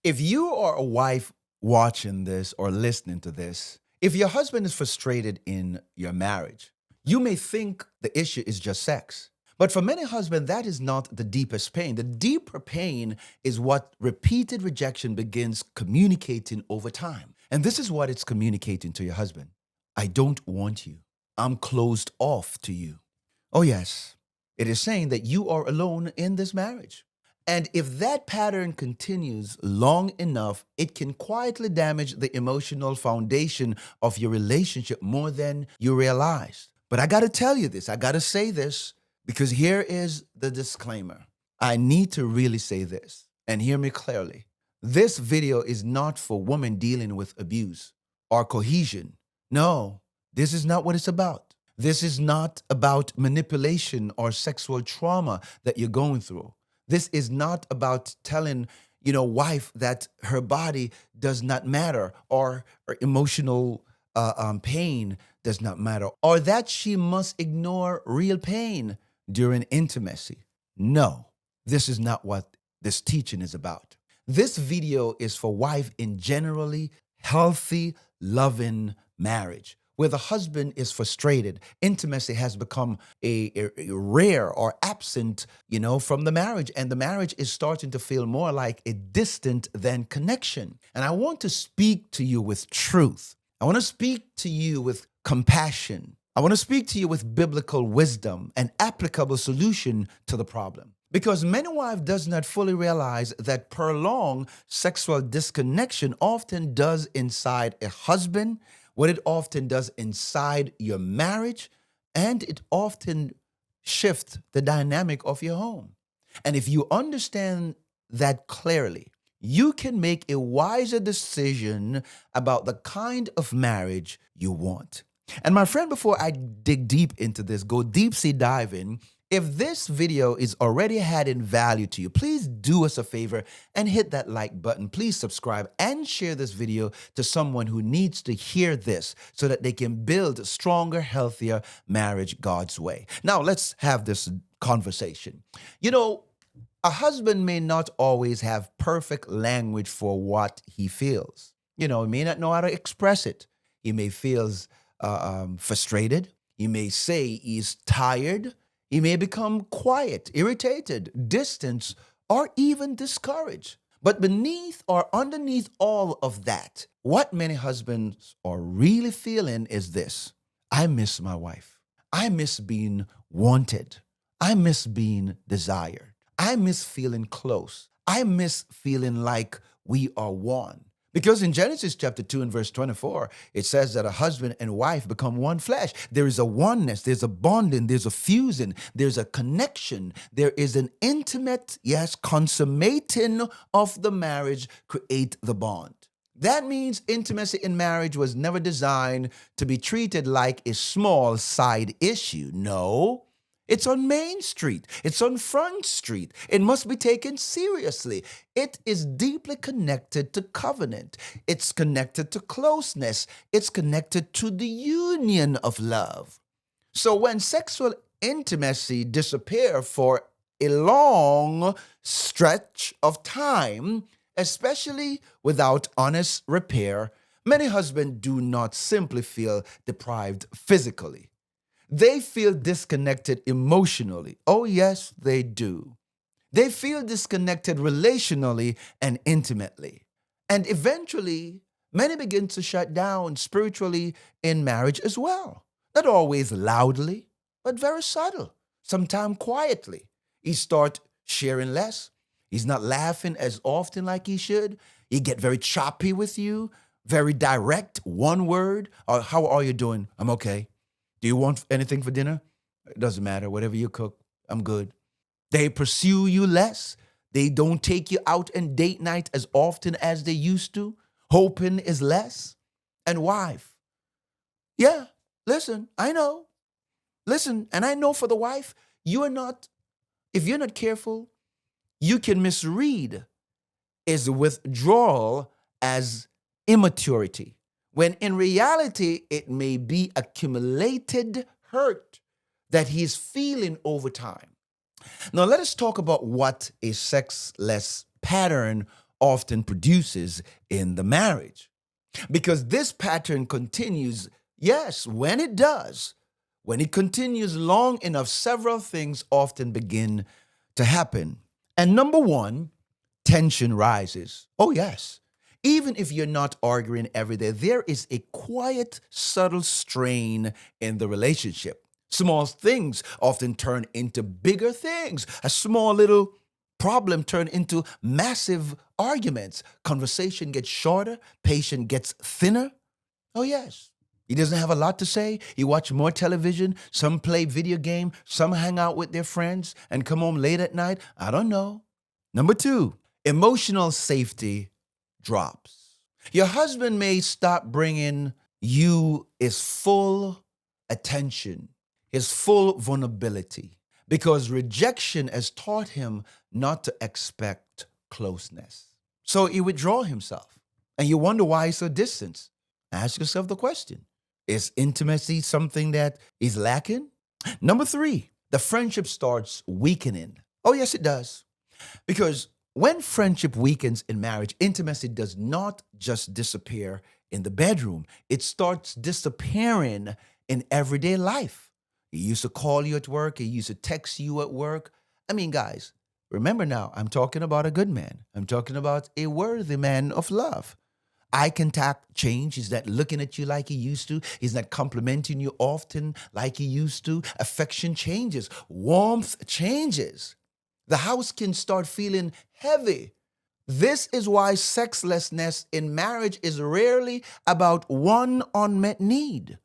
If you are a wife watching this or listening to this, if your husband is frustrated in your marriage, you may think the issue is just sex. But for many husbands, that is not the deepest pain. The deeper pain is what repeated rejection begins communicating over time. And this is what it's communicating to your husband: I don't want you. I'm closed off to you. Oh, yes. It is saying that you are alone in this marriage. And if that pattern continues long enough, it can quietly damage the emotional foundation of your relationship more than you realize. But I got to tell you this, I got to say this, because here is the disclaimer. I need to really say this, and hear me clearly. This video is not for women dealing with abuse or cohesion. No, this is not what it's about. This is not about manipulation or sexual trauma that you're going through. This is not about telling, wife that her body does not matter, or emotional pain does not matter, or that she must ignore real pain during intimacy. No, this is not what this teaching is about. This video is for wife in generally healthy, loving marriage, where the husband is frustrated. Intimacy has become a rare or absent, from the marriage. And the marriage is starting to feel more like a distant than connection. And I want to speak to you with truth. I want to speak to you with compassion. I want to speak to you with biblical wisdom and applicable solution to the problem. Because many wives does not fully realize that prolonged sexual disconnection often does inside a husband, what it often does inside your marriage, and it often shifts the dynamic of your home. And if you understand that clearly, you can make a wiser decision about the kind of marriage you want. And my friend, before I dig deep into this, go deep sea diving, if this video is already adding value to you, please do us a favor and hit that like button. Please subscribe and share this video to someone who needs to hear this so that they can build a stronger, healthier marriage God's way. Now, let's have this conversation. A husband may not always have perfect language for what he feels. He may not know how to express it. He may feel frustrated. He may say he's tired. He may become quiet, irritated, distant, or even discouraged. But beneath or underneath all of that, what many husbands are really feeling is this: I miss my wife. I miss being wanted. I miss being desired. I miss feeling close. I miss feeling like we are one. Because in Genesis chapter 2 and verse 24, it says that a husband and wife become one flesh. There is a oneness, there's a bonding, there's a fusing, there's a connection. There is an intimate, yes, consummating of the marriage create the bond. That means intimacy in marriage was never designed to be treated like a small side issue. No. It's on Main Street. It's on Front Street. It must be taken seriously. It is deeply connected to covenant. It's connected to closeness. It's connected to the union of love. So when sexual intimacy disappears for a long stretch of time, especially without honest repair, many husbands do not simply feel deprived physically. They feel disconnected emotionally. Oh, yes, they do. They feel disconnected relationally and intimately. And eventually, many begin to shut down spiritually in marriage as well. Not always loudly, but very subtle, sometimes quietly. He starts sharing less. He's not laughing as often like he should. He get very choppy with you, very direct, one word. Or, how are you doing? I'm okay. Do you want anything for dinner? It doesn't matter. Whatever you cook, I'm good. They pursue you less. They don't take you out and date night as often as they used to. Hoping is less. And wife. Yeah, listen, I know. Listen, and I know for the wife, if you're not careful, you can misread is withdrawal as immaturity, when in reality, it may be accumulated hurt that he's feeling over time. Now, let us talk about what a sexless pattern often produces in the marriage. Because this pattern continues, yes, when it does, when it continues long enough, several things often begin to happen. And number one, tension rises. Oh, yes. Even if you're not arguing every day, there is a quiet, subtle strain in the relationship. Small things often turn into bigger things. A small little problem turn into massive arguments. Conversation gets shorter, patience gets thinner. Oh, yes. He doesn't have a lot to say. You watch more television. Some play video game. Some hang out with their friends and come home late at night. I don't know. Number two, emotional safety drops. Your husband may stop bringing you his full attention, his full vulnerability, because rejection has taught him not to expect closeness. So he withdraw himself. And you wonder why he's so distant. Ask yourself the question. Is intimacy something that is lacking? Number three, the friendship starts weakening. Oh, yes, it does. Because when friendship weakens in marriage, intimacy does not just disappear in the bedroom. It starts disappearing in everyday life. He used to call you at work. He used to text you at work. I mean, guys, remember now, I'm talking about a good man. I'm talking about a worthy man of love. Eye contact change. He's not looking at you like he used to. He's not complimenting you often like he used to. Affection changes. Warmth changes. The house can start feeling heavy. This is why sexlessness in marriage is rarely about one unmet need.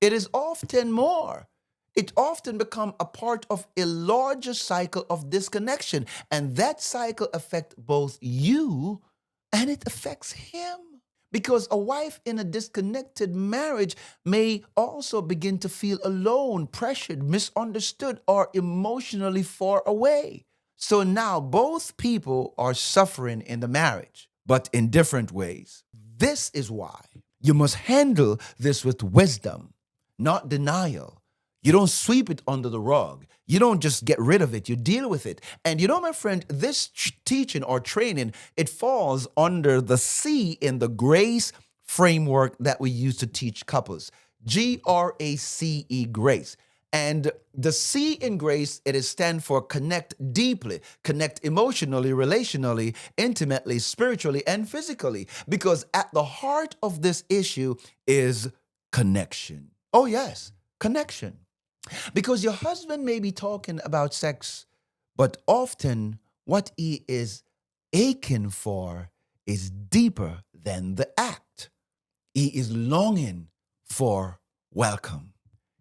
It is often more. It often becomes a part of a larger cycle of disconnection. And that cycle affects both you and it affects him. Because a wife in a disconnected marriage may also begin to feel alone, pressured, misunderstood, or emotionally far away. So now both people are suffering in the marriage, but in different ways. This is why you must handle this with wisdom, not denial. You don't sweep it under the rug. You don't just get rid of it. You deal with it. And you know, my friend, this teaching or training, it falls under the C in the grace framework that we use to teach couples. GRACE, grace. And the C in grace, it is stand for connect deeply, connect emotionally, relationally, intimately, spiritually, and physically. Because at the heart of this issue is connection. Oh, yes, connection. Because your husband may be talking about sex, but often what he is aching for is deeper than the act. He is longing for welcome.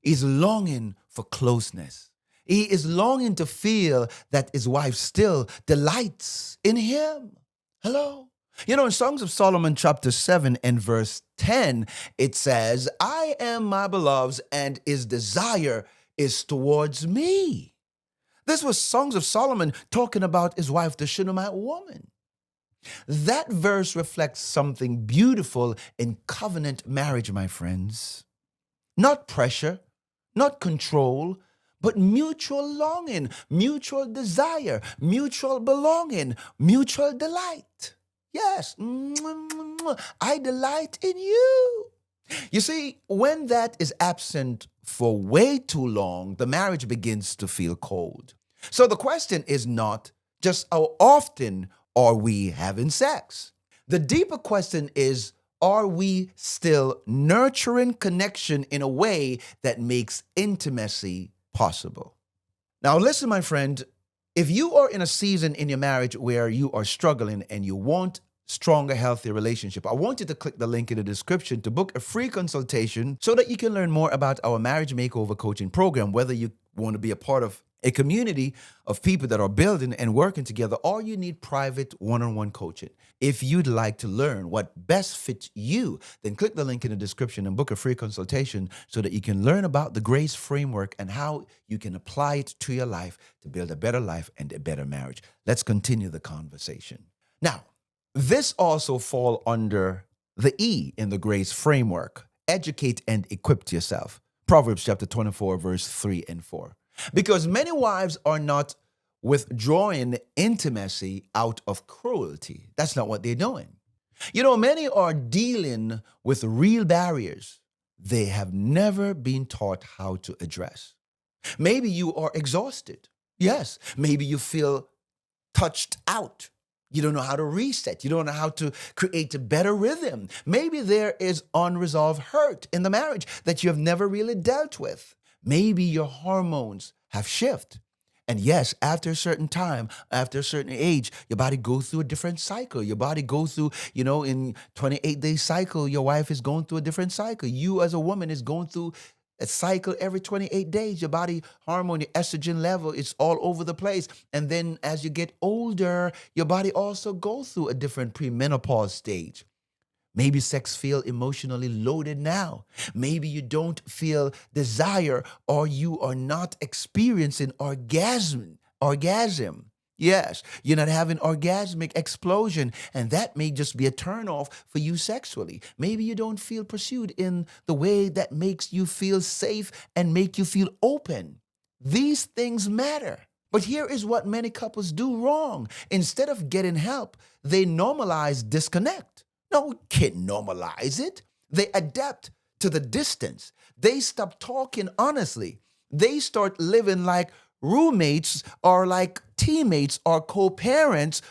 He's longing for closeness. He is longing to feel that his wife still delights in him. Hello? You know, in Songs of Solomon chapter 7 and verse 10, it says, I am my beloved's and his desire is towards me. This was Songs of Solomon talking about his wife, the Shunammite woman. That verse reflects something beautiful in covenant marriage, my friends. Not pressure, not control, but mutual longing, mutual desire, mutual belonging, mutual delight. Yes, I delight in you. You see, when that is absent for way too long, the marriage begins to feel cold. So the question is not just how often are we having sex? The deeper question is, are we still nurturing connection in a way that makes intimacy possible? Now, listen, my friend, if you are in a season in your marriage where you are struggling and you want stronger, healthier relationship, I want you to click the link in the description to book a free consultation so that you can learn more about our marriage makeover coaching program, whether you want to be a part of a community of people that are building and working together, or you need private one-on-one coaching. If you'd like to learn what best fits you, then click the link in the description and book a free consultation so that you can learn about the grace framework and how you can apply it to your life to build a better life and a better marriage. Let's continue the conversation. Now, this also falls under the E in the grace framework. Educate and equip yourself. Proverbs chapter 24, verse 3 and 4. Because many wives are not withdrawing intimacy out of cruelty. That's not what they're doing. You know, many are dealing with real barriers they have never been taught how to address. Maybe you are exhausted. Yes. Maybe you feel touched out. You don't know how to reset. You don't know how to create a better rhythm. Maybe there is unresolved hurt in the marriage that you have never really dealt with. Maybe your hormones have shifted. And yes, after a certain time, after a certain age, your body goes through a different cycle. Your body goes through, in 28-day cycle, your wife is going through a different cycle. You as a woman is going through a cycle every 28 days. Your body hormone, your estrogen level, it's all over the place. And then as you get older, your body also goes through a different premenopause stage. Maybe sex feel emotionally loaded now. Maybe you don't feel desire or you are not experiencing orgasm. Yes, you're not having orgasmic explosion, and that may just be a turnoff for you sexually. Maybe you don't feel pursued in the way that makes you feel safe and make you feel open. These things matter. But here is what many couples do wrong. Instead of getting help, they normalize disconnect. No, we can't normalize it. They adapt to the distance. They stop talking honestly. They start living like roommates or like teammates or co-parents,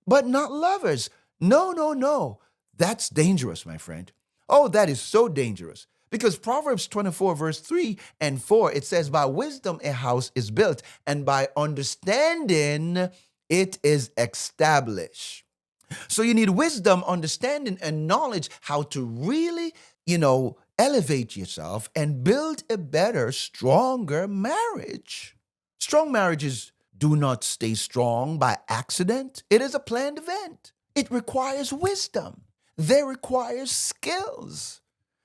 but not lovers. No, no, no. That's dangerous, my friend. Oh, that is so dangerous. Because Proverbs 24, verse 3 and 4, it says, by wisdom a house is built, and by understanding it is established. So you need wisdom, understanding, and knowledge how to really, elevate yourself and build a better, stronger marriage. Strong marriages do not stay strong by accident. It is a planned event. It requires wisdom. They require skills.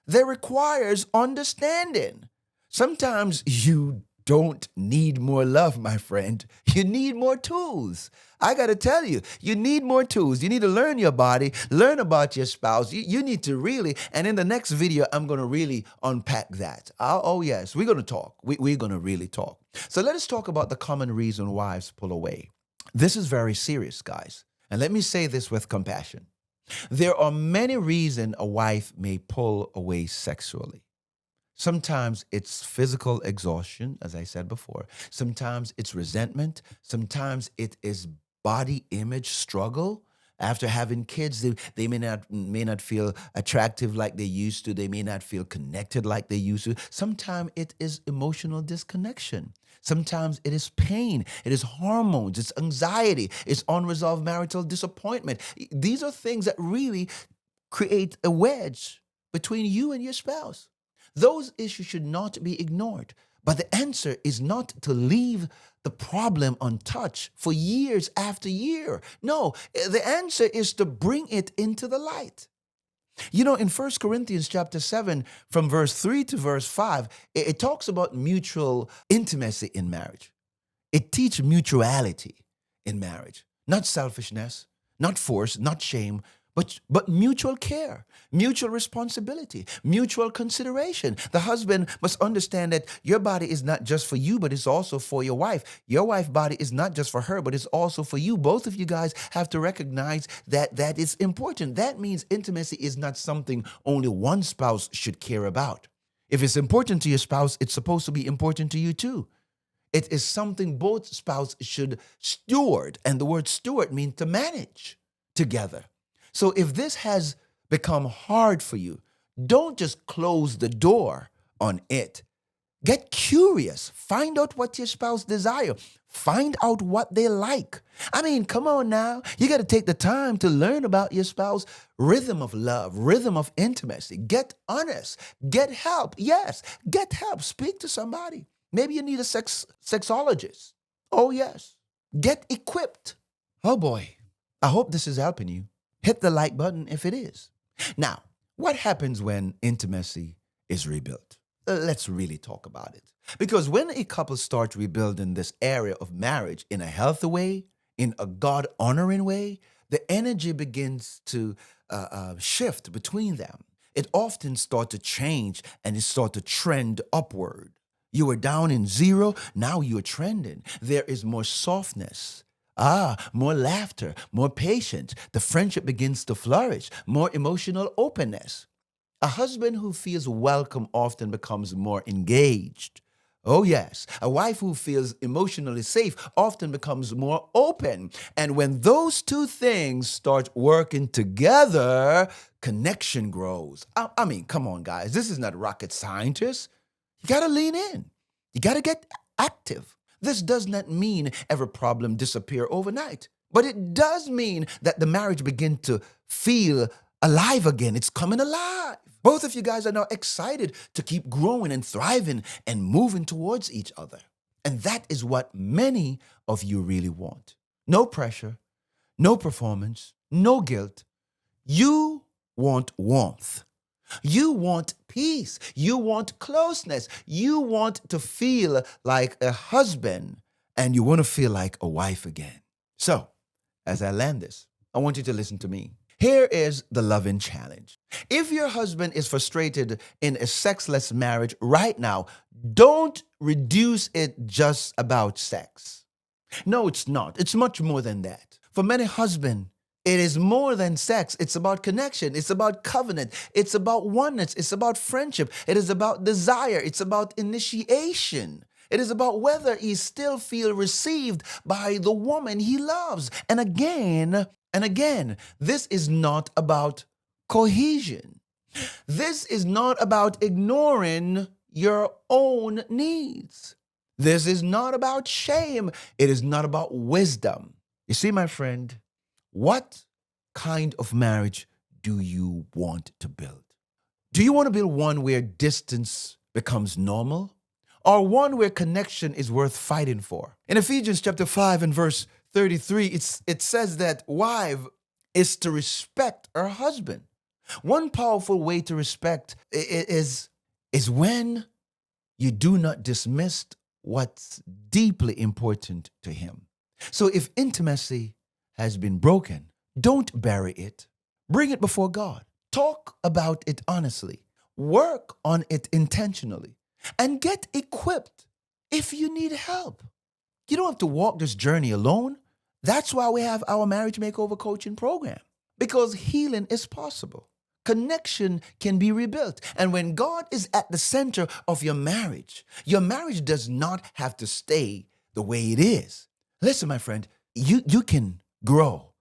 They requires understanding. Sometimes you don't need more love, my friend. You need more tools. I got to tell you, you need more tools. You need to learn your body, learn about your spouse. You need to really, and in the next video, I'm going to really unpack that. Oh yes, we're going to talk. We're going to really talk. So let us talk about the common reason wives pull away. This is very serious, guys. And let me say this with compassion. There are many reasons a wife may pull away sexually. Sometimes it's physical exhaustion, as I said before. Sometimes it's resentment. Sometimes it is body image struggle. After having kids, they may not feel attractive like they used to. They may not feel connected like they used to. Sometimes it is emotional disconnection. Sometimes it is pain. It is hormones. It's anxiety. It's unresolved marital disappointment. These are things that really create a wedge between you and your spouse. Those issues should not be ignored. But the answer is not to leave the problem untouched for years after year. No, the answer is to bring it into the light. In 1 Corinthians chapter 7, from verse 3 to verse 5, it talks about mutual intimacy in marriage. It teaches mutuality in marriage, not selfishness, not force, not shame, but mutual care, mutual responsibility, mutual consideration. The husband must understand that your body is not just for you, but it's also for your wife. Your wife's body is not just for her, but it's also for you. Both of you guys have to recognize that is important. That means intimacy is not something only one spouse should care about. If it's important to your spouse, it's supposed to be important to you too. It is something both spouses should steward, and the word steward means to manage together. So if this has become hard for you, don't just close the door on it. Get curious. Find out what your spouse desires. Find out what they like. I mean, come on now. You got to take the time to learn about your spouse, rhythm of love, rhythm of intimacy. Get honest. Get help. Yes, get help. Speak to somebody. Maybe you need a sexologist. Oh, yes. Get equipped. Oh, boy. I hope this is helping you. Hit the like button if it is. Now, what happens when intimacy is rebuilt? Let's really talk about it. Because when a couple starts rebuilding this area of marriage in a healthy way, in a God-honoring way, the energy begins to shift between them. It often starts to change and it starts to trend upward. You were down in zero, now you're trending. There is more softness. More laughter, more patience. The friendship begins to flourish, more emotional openness. A husband who feels welcome often becomes more engaged. Oh, yes. A wife who feels emotionally safe often becomes more open. And when those two things start working together, connection grows. I mean, come on, guys. This is not rocket scientists. You got to lean in. You got to get active. This does not mean every problem disappear overnight, but it does mean that the marriage begin to feel alive again. It's coming alive. Both of you guys are now excited to keep growing and thriving and moving towards each other. And that is what many of you really want. No pressure, no performance, no guilt. You want warmth. You want peace. You want closeness. You want to feel like a husband and you want to feel like a wife again. So, as I land this, I want you to listen to me. Here is the loving challenge. If your husband is frustrated in a sexless marriage right now, don't reduce it just about sex. No, it's not. It's much more than that. For many husbands, it is more than sex. It's about connection. It's about covenant. It's about oneness. It's about friendship. It is about desire. It's about initiation. It is about whether he still feels received by the woman he loves. And again, this is not about cohesion. This is not about ignoring your own needs. This is not about shame. It is not about wisdom. You see, my friend, what kind of marriage do you want to build? Do you want to build one where distance becomes normal? Or one where connection is worth fighting for? In Ephesians chapter 5 and verse 33, it says that wife is to respect her husband. One powerful way to respect is when you do not dismiss what's deeply important to him. So if intimacy has been broken, don't bury it. Bring it before God. Talk about it honestly. Work on it intentionally. And get equipped if you need help. You don't have to walk this journey alone. That's why we have our marriage makeover coaching program, because healing is possible. Connection can be rebuilt. And when God is at the center of your marriage does not have to stay the way it is. Listen, my friend, you can grow.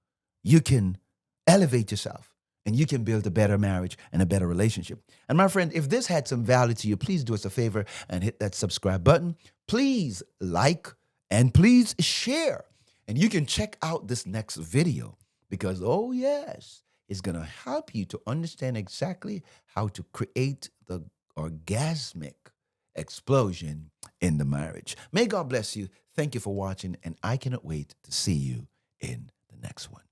You can elevate yourself. And you can build a better marriage and a better relationship. And my friend, if this had some value to you, please do us a favor and hit that subscribe button. Please like and please share. And you can check out this next video because, oh yes, it's going to help you to understand exactly how to create the orgasmic explosion in the marriage. May God bless you. Thank you for watching, and I cannot wait to see you in the next one.